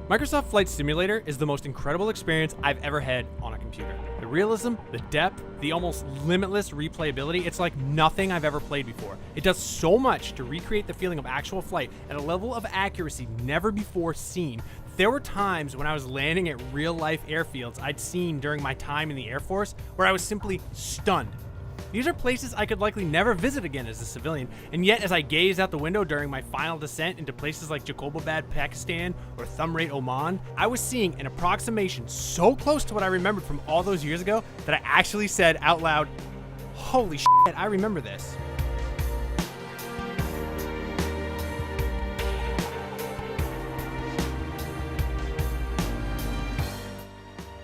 Microsoft Flight Simulator is the most incredible experience I've ever had on a computer. The realism, the depth, the almost limitless replayability, it's like nothing I've ever played before. It does so much to recreate the feeling of actual flight at a level of accuracy never before seen. There were times when I was landing at real-life airfields I'd seen during my time in the Air Force where I was simply stunned. These are places I could likely never visit again as a civilian, and yet as I gazed out the window during my final descent into places like Jacobabad, Pakistan, or Thumrait, Oman, I was seeing an approximation so close to what I remembered from all those years ago that I actually said out loud, "Holy shit, I remember this."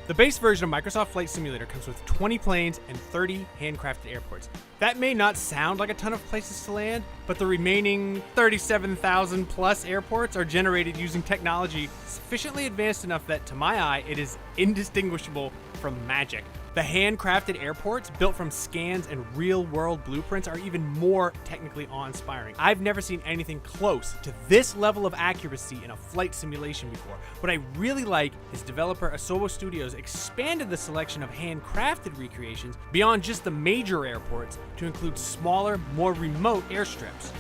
The base version of Microsoft Flight Simulator comes with 20 planes and 30 handcrafted airports. That may not sound like a ton of places to land, but the remaining 37,000 plus airports are generated using technology sufficiently advanced enough that, to my eye, it is indistinguishable from magic. The handcrafted airports, built from scans and real-world blueprints, are even more technically awe-inspiring. I've never seen anything close to this level of accuracy in a flight simulation before. What I really like is developer Asobo Studios expanded the selection of handcrafted recreations beyond just the major airports to include smaller, more remote airstrips.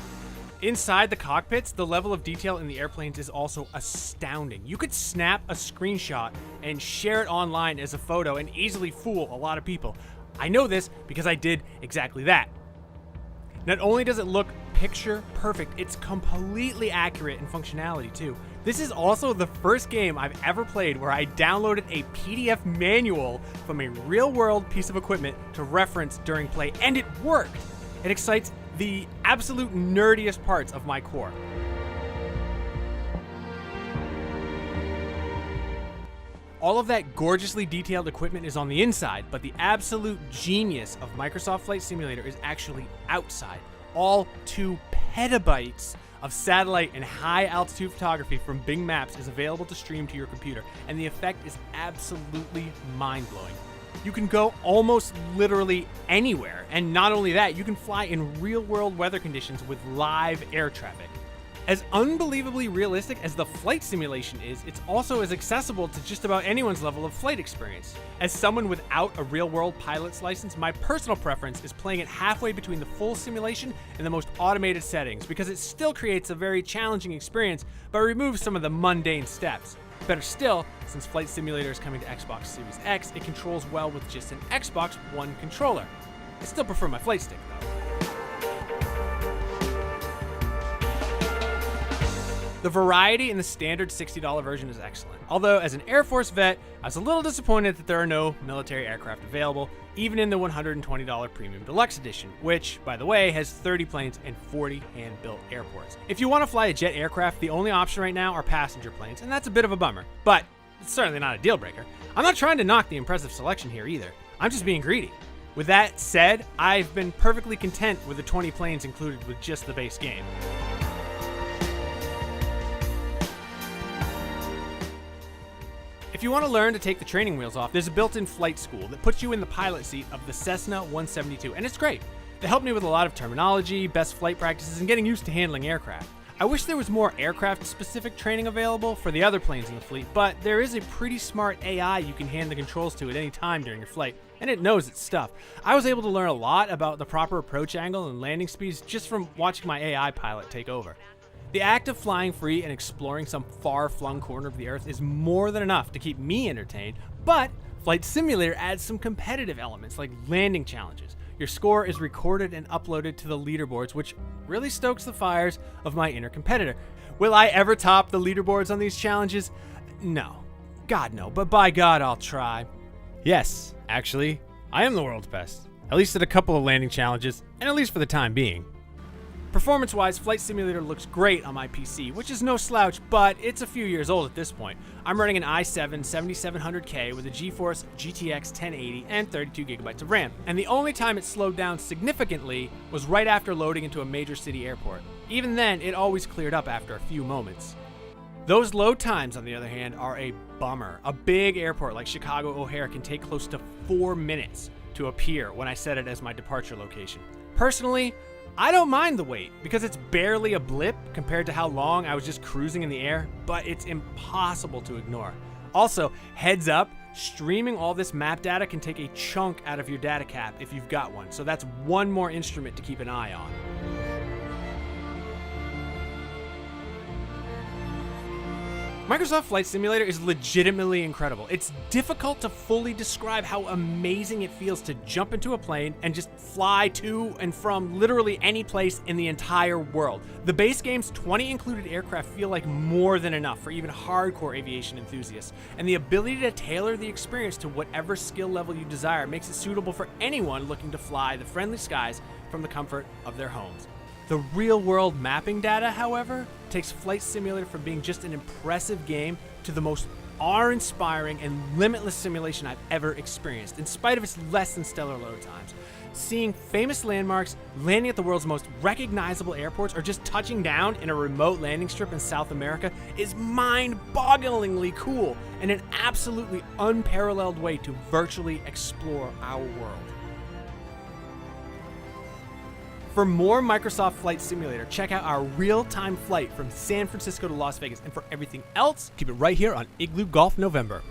Inside the cockpits, the level of detail in the airplanes is also astounding. You could snap a screenshot and share it online as a photo and easily fool a lot of people. I know this because I did exactly that. Not only does it look picture perfect, it's completely accurate in functionality too. This is also the first game I've ever played where I downloaded a PDF manual from a real-world piece of equipment to reference during play, and it worked. It excites the absolute nerdiest parts of my core. All of that gorgeously detailed equipment is on the inside, but the absolute genius of Microsoft Flight Simulator is actually outside. All 2 petabytes of satellite and high altitude photography from Bing Maps is available to stream to your computer, and the effect is absolutely mind-blowing. You can go almost literally anywhere, and not only that, you can fly in real-world weather conditions with live air traffic. As unbelievably realistic as the flight simulation is, it's also as accessible to just about anyone's level of flight experience. As someone without a real-world pilot's license, my personal preference is playing it halfway between the full simulation and the most automated settings, because it still creates a very challenging experience, but removes some of the mundane steps. Better still, since Flight Simulator is coming to Xbox Series X, it controls well with just an Xbox One controller. I still prefer my flight stick though. The variety in the standard $60 version is excellent. Although, as an Air Force vet, I was a little disappointed that there are no military aircraft available, even in the $120 Premium Deluxe Edition, which, by the way, has 30 planes and 40 hand-built airports. If you want to fly a jet aircraft, the only option right now are passenger planes, and that's a bit of a bummer. But it's certainly not a deal breaker. I'm not trying to knock the impressive selection here either. I'm just being greedy. With that said, I've been perfectly content with the 20 planes included with just the base game. If you want to learn to take the training wheels off, there's a built-in flight school that puts you in the pilot seat of the Cessna 172, and it's great. They helped me with a lot of terminology, best flight practices, and getting used to handling aircraft. I wish there was more aircraft-specific training available for the other planes in the fleet, but there is a pretty smart AI you can hand the controls to at any time during your flight, and it knows its stuff. I was able to learn a lot about the proper approach angle and landing speeds just from watching my AI pilot take over. The act of flying free and exploring some far-flung corner of the Earth is more than enough to keep me entertained, but Flight Simulator adds some competitive elements like landing challenges. Your score is recorded and uploaded to the leaderboards, which really stokes the fires of my inner competitor. Will I ever top the leaderboards on these challenges? No. God, no. But by God, I'll try. Yes, actually, I am the world's best. At least at a couple of landing challenges, and at least for the time being. Performance-wise, Flight Simulator looks great on my PC, which is no slouch, but it's a few years old at this point. I'm running an i7 7700K with a GeForce GTX 1080 and 32GB of RAM, and the only time it slowed down significantly was right after loading into a major city airport. Even then, it always cleared up after a few moments. Those load times, on the other hand, are a bummer. A big airport like Chicago O'Hare can take close to 4 minutes to appear when I set it as my departure location. Personally, I don't mind the wait because it's barely a blip compared to how long I was just cruising in the air, but it's impossible to ignore. Also, heads up, streaming all this map data can take a chunk out of your data cap if you've got one, so that's one more instrument to keep an eye on. Microsoft Flight Simulator is legitimately incredible. It's difficult to fully describe how amazing it feels to jump into a plane and just fly to and from literally any place in the entire world. The base game's 20 included aircraft feel like more than enough for even hardcore aviation enthusiasts, and the ability to tailor the experience to whatever skill level you desire makes it suitable for anyone looking to fly the friendly skies from the comfort of their homes. The real-world mapping data, however, takes Flight Simulator from being just an impressive game to the most awe-inspiring and limitless simulation I've ever experienced, in spite of its less than stellar load times. Seeing famous landmarks, landing at the world's most recognizable airports, or just touching down in a remote landing strip in South America is mind-bogglingly cool and an absolutely unparalleled way to virtually explore our world. For more Microsoft Flight Simulator, check out our real-time flight from San Francisco to Las Vegas. And for everything else, keep it right here on Igloo Golf November.